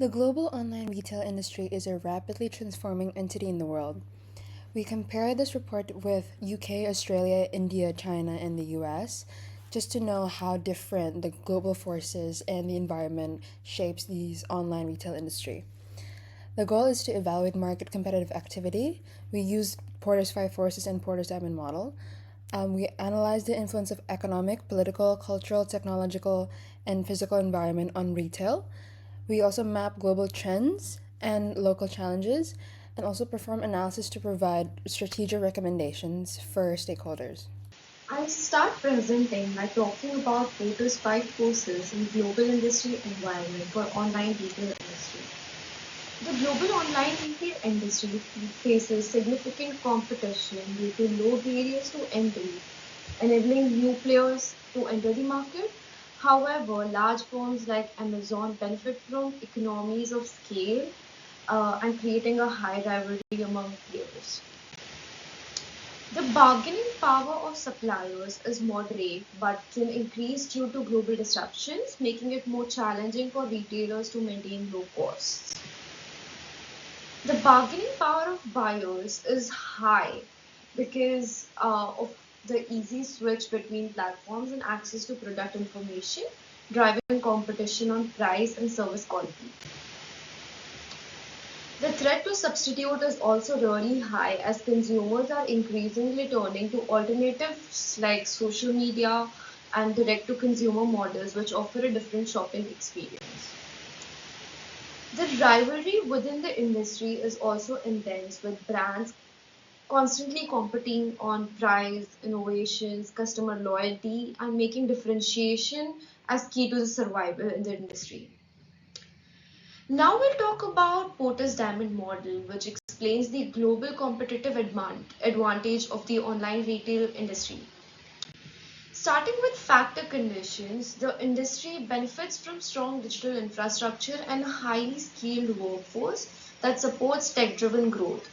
The global online retail industry is a rapidly transforming entity in the world. We compare this report with UK, Australia, India, China, and the US just to know how different the global forces and the environment shapes these online retail industry. The goal is to evaluate market competitive activity. We use Porter's Five Forces and Porter's Diamond Model. We analyze the influence of economic, political, cultural, technological, and physical environment on retail. We also map global trends and local challenges and also perform analysis to provide strategic recommendations for stakeholders. I'll start presenting by talking about Porter's five forces in global industry environment for online retail industry. The global online retail industry faces significant competition due to low barriers to entry, enabling new players to enter the market. However, large firms like Amazon benefit from economies of scale and creating a high rivalry among players. The bargaining power of suppliers is moderate but can increase due to global disruptions, making it more challenging for retailers to maintain low costs. The bargaining power of buyers is high because of the easy switch between platforms and access to product information, driving competition on price and service quality. The threat to substitute is also really high as consumers are increasingly turning to alternatives like social media and direct to consumer models, which offer a different shopping experience. The rivalry within the industry is also intense, with brands constantly competing on price, innovations, customer loyalty, and making differentiation as key to the survival in the industry. Now we'll talk about Porter's Diamond Model, which explains the global competitive advantage of the online retail industry. Starting with factor conditions, the industry benefits from strong digital infrastructure and a highly skilled workforce that supports tech-driven growth.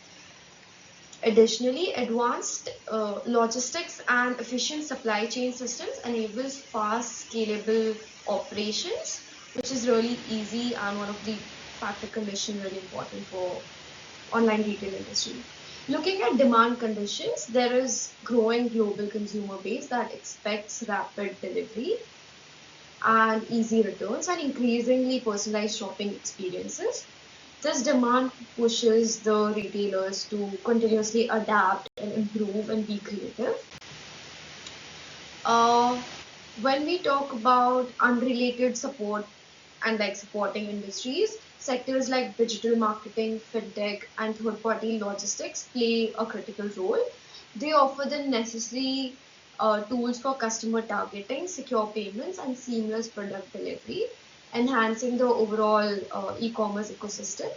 Additionally, advanced logistics and efficient supply chain systems enables fast, scalable operations, which is really easy and one of the factor condition really important for online retail industry. Looking at demand conditions, there is growing global consumer base that expects rapid delivery and easy returns and increasingly personalized shopping experiences. This demand pushes the retailers to continuously adapt and improve and be creative. Uh, when we talk about unrelated support and like supporting industries, sectors like digital marketing, fintech, and third party logistics play a critical role. They offer the necessary tools for customer targeting, secure payments, and seamless product delivery, enhancing the overall e commerce ecosystem.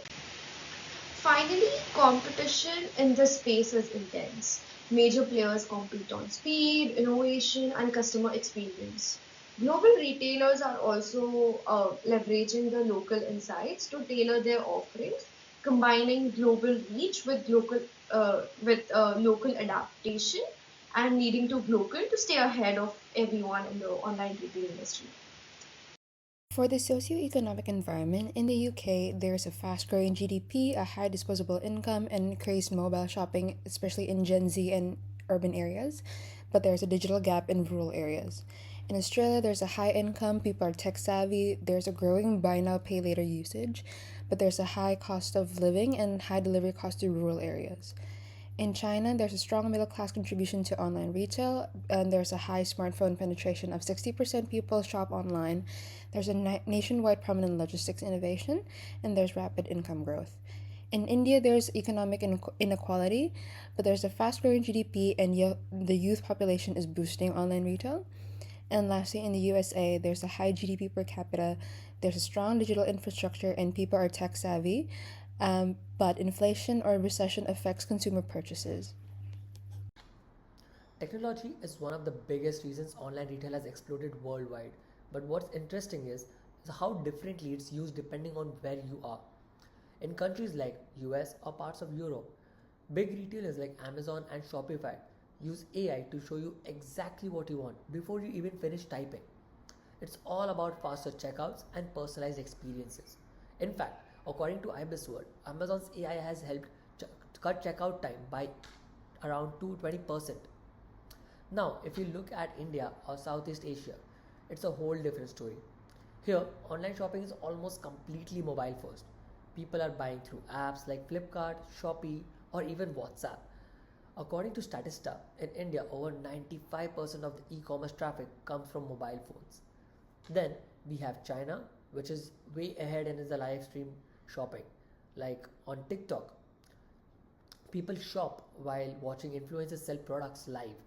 Finally, competition in this space is intense. Major players compete on speed, innovation, and customer experience. Global retailers are also leveraging the local insights to tailor their offerings, combining global reach with local adaptation and needing to local to stay ahead of everyone in the online retail industry. For the socioeconomic environment, in the UK, there's a fast growing GDP, a high disposable income, and increased mobile shopping, especially in Gen Z and urban areas, but there's a digital gap in rural areas. In Australia, there's a high income, people are tech savvy, there's a growing buy now, pay later usage, but there's a high cost of living and high delivery cost to rural areas. In China, there's a strong middle class contribution to online retail, and there's a high smartphone penetration of 60% people shop online. There's a nationwide prominent logistics innovation, and there's rapid income growth. In India, there's economic inequality, but there's a fast growing GDP, and the youth population is boosting online retail. And lastly, in the USA, there's a high GDP per capita, there's a strong digital infrastructure, and people are tech savvy, but inflation or recession affects consumer purchases. Technology is one of the biggest reasons online retail has exploded worldwide. But what's interesting is how differently it's used depending on where you are. In countries like US or parts of Europe, big retailers like Amazon and Shopify use AI to show you exactly what you want before you even finish typing. It's all about faster checkouts and personalized experiences. In fact, according to IBIS World, Amazon's AI has helped cut checkout time by around 220%. Now, if you look at India or Southeast Asia, it's a whole different story. Here, online shopping is almost completely mobile first. People are buying through apps like Flipkart, Shopee, or even WhatsApp. According to Statista, in India, over 95% of the e commerce traffic comes from mobile phones. Then we have China, which is way ahead and is the live stream shopping. Like on TikTok, people shop while watching influencers sell products live.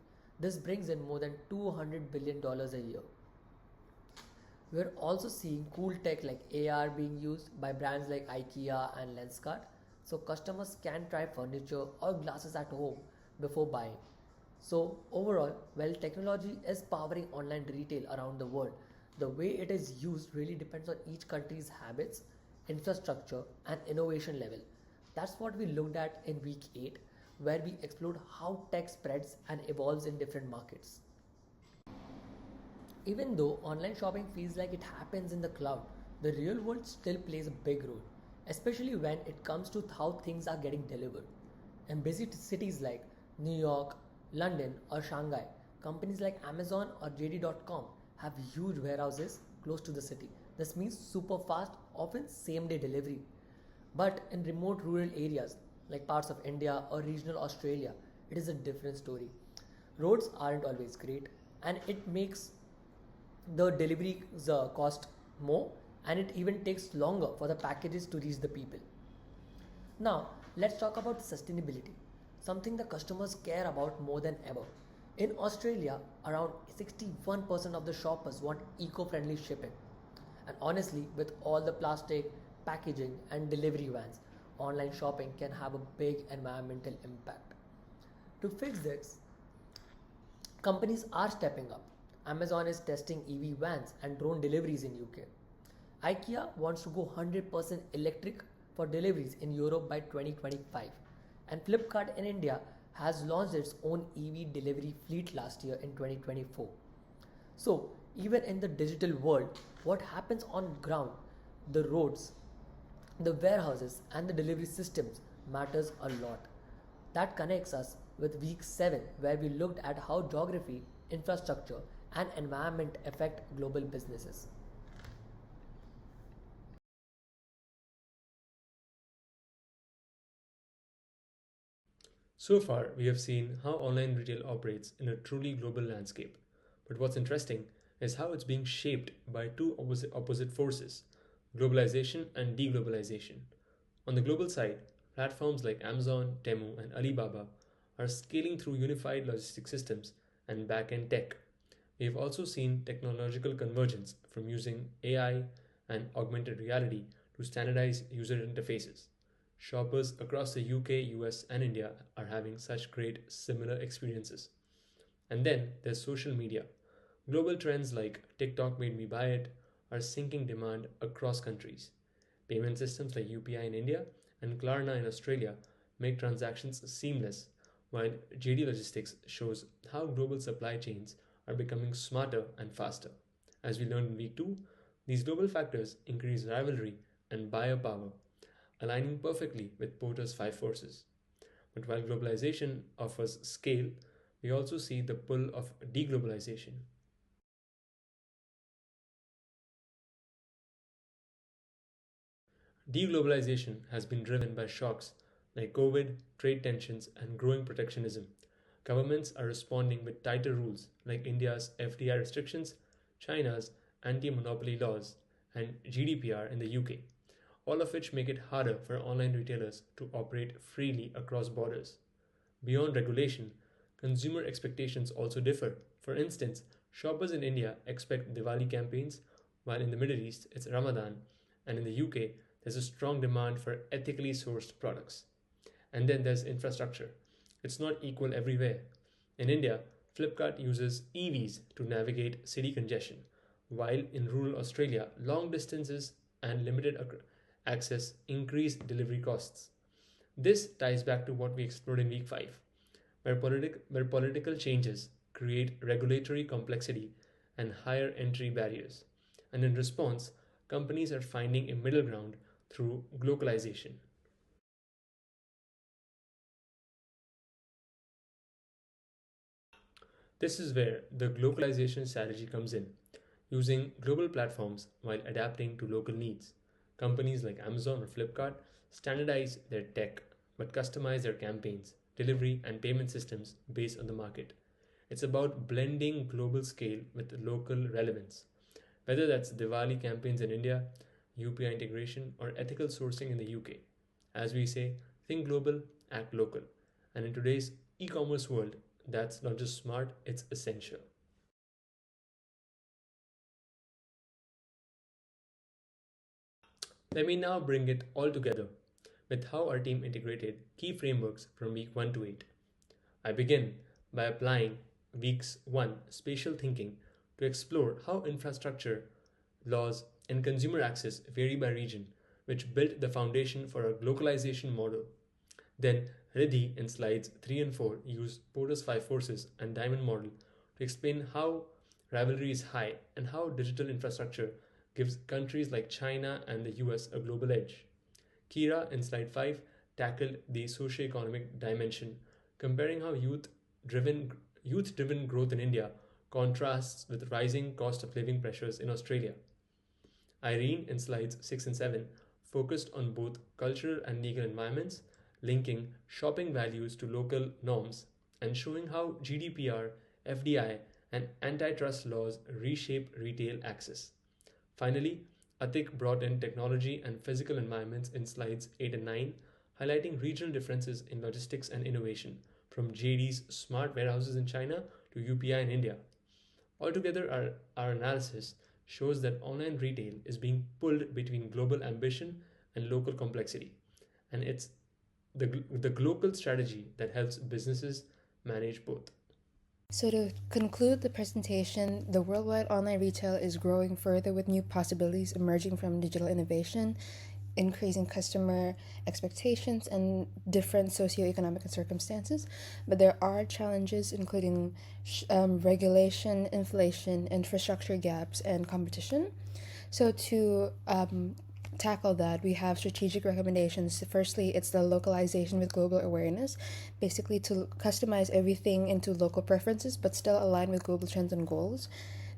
This brings in more than $200 billion a year. We're also seeing cool tech like AR being used by brands like IKEA and Lenskart, so customers can try furniture or glasses at home before buying. So, overall, while technology is powering online retail around the world, the way it is used really depends on each country's habits, infrastructure, and innovation level. That's what we looked at in week 8, where we explored how tech spreads and evolves in different markets. Even though online shopping feels like it happens in the cloud, the real world still plays a big role, especially when it comes to how things are getting delivered. In busy cities like New York, London, or Shanghai, companies like Amazon or JD.com have huge warehouses close to the city. This means super fast, often same day delivery. But in remote rural areas like parts of India or regional Australia, it is a different story. Roads aren't always great, and it makes the deliveries cost more, and it even takes longer for the packages to reach the people. Now, let's talk about sustainability, something the customers care about more than ever. In Australia, around 61% of the shoppers want eco friendly shipping. And honestly, with all the plastic, packaging, and delivery vans, online shopping can have a big environmental impact. To fix this, companies are stepping up. Amazon is testing EV vans and drone deliveries in UK. IKEA wants to go 100% electric for deliveries in Europe by 2025. And Flipkart in India has launched its own EV delivery fleet last year in 2024. So, even in the digital world, what happens on ground, the roads, the warehouses, and the delivery systems matters a lot. That connects us with week 7, where we looked at how geography, infrastructure, and environment affect global businesses. So far, we have seen how online retail operates in a truly global landscape. But what's interesting is how it's being shaped by two opposite forces: globalization and deglobalization. On the global side, platforms like Amazon, Temu, and Alibaba are scaling through unified logistic systems and back end tech. We have also seen technological convergence from using AI and augmented reality to standardize user interfaces. Shoppers across the UK, US, and India are having such great similar experiences. And then there's social media. Global trends like TikTok made me buy it are sinking demand across countries. Payment systems like UPI in India and Klarna in Australia make transactions seamless, while JD Logistics shows how global supply chains are becoming smarter and faster. As we learned in week 2, these global factors increase rivalry and buyer power, aligning perfectly with Porter's five forces. But while globalization offers scale, we also see the pull of deglobalization. Deglobalization has been driven by shocks like COVID, trade tensions, and growing protectionism. Governments are responding with tighter rules like India's FDI restrictions, China's anti monopoly laws, and GDPR in the UK, all of which make it harder for online retailers to operate freely across borders. Beyond regulation, consumer expectations also differ. For instance, shoppers in India expect Diwali campaigns, while in the Middle East it's Ramadan, and in the UK there's a strong demand for ethically sourced products. And then there's infrastructure. It's not equal everywhere. In India, Flipkart uses EVs to navigate city congestion, while in rural Australia, long distances and limited access increase delivery costs. This ties back to what we explored in week 5, where political changes create regulatory complexity and higher entry barriers. And in response, companies are finding a middle ground through globalization. This is where the globalization strategy comes in, using global platforms while adapting to local needs. Companies like Amazon or Flipkart standardize their tech but customize their campaigns, delivery, and payment systems based on the market. It's about blending global scale with local relevance. Whether that's Diwali campaigns in India, UPI integration, or ethical sourcing in the UK. As we say, think global, act local. And in today's e commerce world, that's not just smart, it's essential. Let me now bring it all together with how our team integrated key frameworks from week 1 to 8. I begin by applying weeks 1 spatial thinking to explore how infrastructure, laws, and consumer access vary by region, which built the foundation for our globalization model. Then, Riddhi in slides 3 and 4 use Porter's 5 forces and diamond model to explain how rivalry is high and how digital infrastructure gives countries like China and the US a global edge. Kira in slide 5 tackled the socio-economic dimension, comparing how youth driven growth in India contrasts with rising cost of living pressures in Australia. Irene in slides 6 and 7 focused on both cultural and legal environments, linking shopping values to local norms and showing how GDPR, FDI, and antitrust laws reshape retail access. Finally, Atik brought in technology and physical environments in slides 8 and 9, highlighting regional differences in logistics and innovation, from JD's smart warehouses in China to UPI in India. Altogether, our analysis shows that online retail is being pulled between global ambition and local complexity, and it's the global strategy that helps businesses manage both. So, to conclude the presentation, the worldwide online retail is growing further with new possibilities emerging from digital innovation, increasing customer expectations, and different socioeconomic circumstances. But there are challenges, including regulation, inflation, infrastructure gaps, and competition. So, to tackle that, we have strategic recommendations. Firstly, it's the localization with global awareness, basically to customize everything into local preferences but still align with global trends and goals.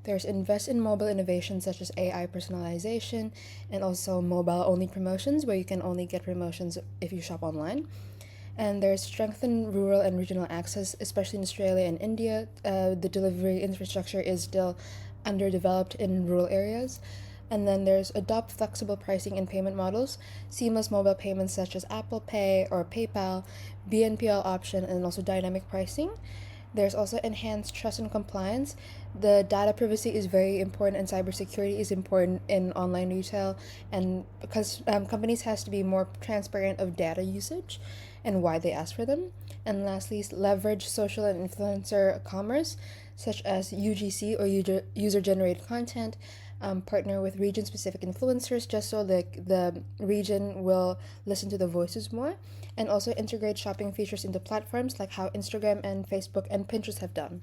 There's invest in mobile innovations such as AI personalization and also mobile only promotions where you can only get promotions if you shop online. And there's strengthen rural and regional access, especially in Australia and India. The delivery infrastructure is still underdeveloped in rural areas. And then there's adopt flexible pricing and payment models, seamless mobile payments such as Apple Pay or PayPal, BNPL option, and also dynamic pricing. There's also enhanced trust and compliance. The data privacy is very important, and cybersecurity is important in online retail, and because companies has to be more transparent of data usage and why they ask for them. And lastly, leverage social and influencer commerce, such as UGC or user generated content. Partner with region specific influencers just so the region will listen to the voices more, and also integrate shopping features into platforms like how Instagram and Facebook and Pinterest have done.